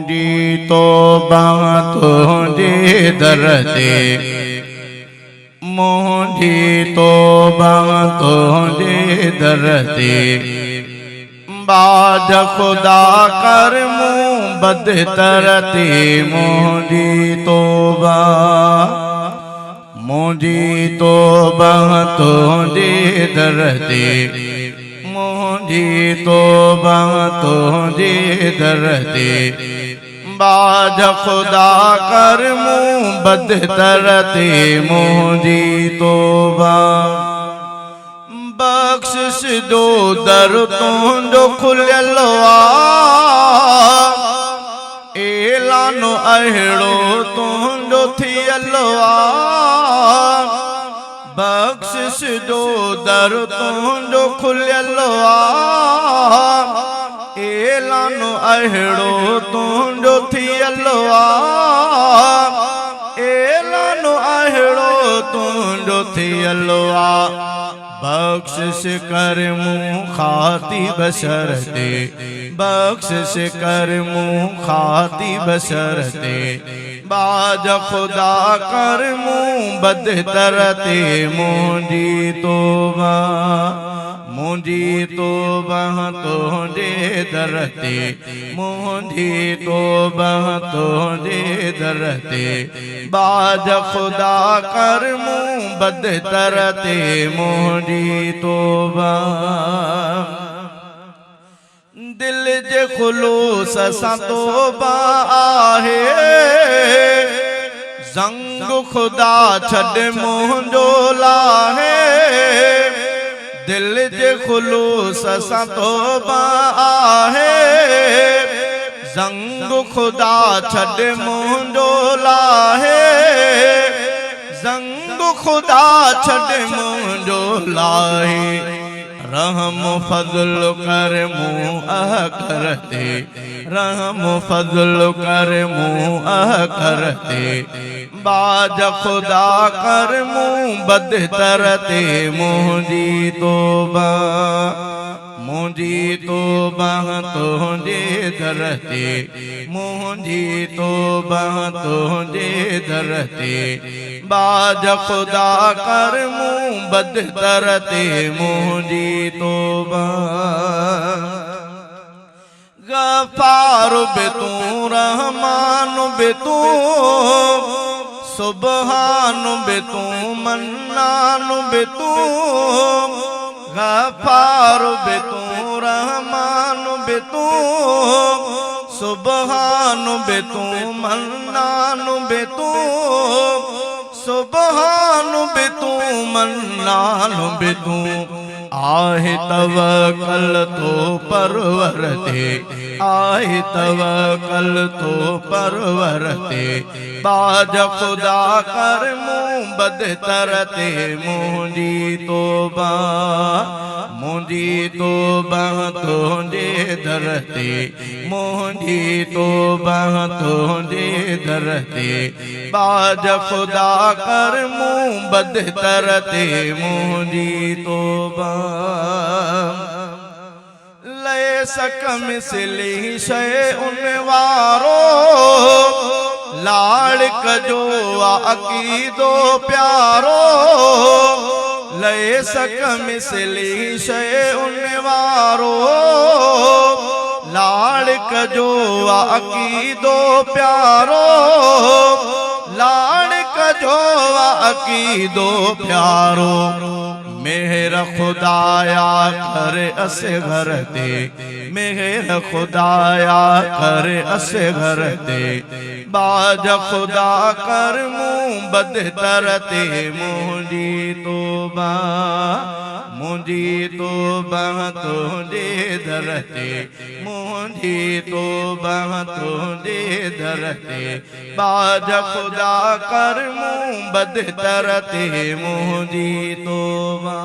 मुझी तौबा तुझे दर ते, मुझी तौबा तुझे दर ते, बाज खुदा कर मुँह बदतर ते, मुझी तौबा तुझे दर ते, मुझी तौबा तुझे दर ते, बाज खुदा कर मुँह बदतर ते, मुझी तौबा बख्शिश जो दर तुझो खुलियल आ, ऐलान अहिड़ो तुझो थियल आ, बख्शिश जो दर तुझो खुलियल आ, ऐलान अहिड़ो तुझो थियल आ, ऐलान अहिड़ो तुझो थियल आ, बख्शिश कर मुँह खाती बशर ते, बख्शिश कर मुँह खाती बशर ते, बाज खुदा कर मुँह बदतर ते, मुझी तौबा तुझे दर ते, मुझी तौबा तुझे दर ते, बाज खुदा कर मुँह बदतर ते, मुझी तौबा दिल जे खुलूस सां तौबा आहे, ज़ंग खुदा छॾ मुंहिंजो लाहे, दिल जे खुलूस सां तौबा आहे, ज़ंग खुदा छॾ मुंहिंजो लाहे, ज़ंग खुदा छॾ मुंहिंजो लाहे, रहम फज़ल कर मुँह करते, रहम फज़ल कर मुँह करते, बाज खुदा कर मुँह बदतर ते, मुझी तौबा तुझे दर ते, मुझी तौबा तुझे दर ते, बाज खुदा कर मुँह बदतर ते, मुझी तौबा गफ़ार बे तू, रहमान बे तू, सुबहान बे तू, मन्नान बे तू, गफ़ार बे तू, रहमान बे तू, सुबहान बे तू, मन्नान बे तू, सुबहान बे तू, मन्नान बे तू, आहे तवक्कल तो परवर ते, आहे तवक्कल तो परवर ते, बाज खुदा कर मुँह बदतर ते, मुझी तौबा तुझे दर ते, मुझी तौबा तुझे दर ते, बाज खुदा कर मुँह बदतर ते, मुझी तौबा लैस कमिसली शैउन वारो, लाड़क जो अक़ीदो प्यारो, लैस कमिसली शैउन वारो, लाड़क जो अक़ीदो प्यारो, लाड़क जो अक़ीदो प्यारो, मेहर खुदाया कर असगर ते, मेहर खुदाया कर असगर ते, बाज खुदा कर मुँह बदतर ते, मुझी तौबा तुझे दर ते, मुझी तौबा तुझे दर ते, बाज खुदा कर मुँह बदतर ते, मुझी तौबा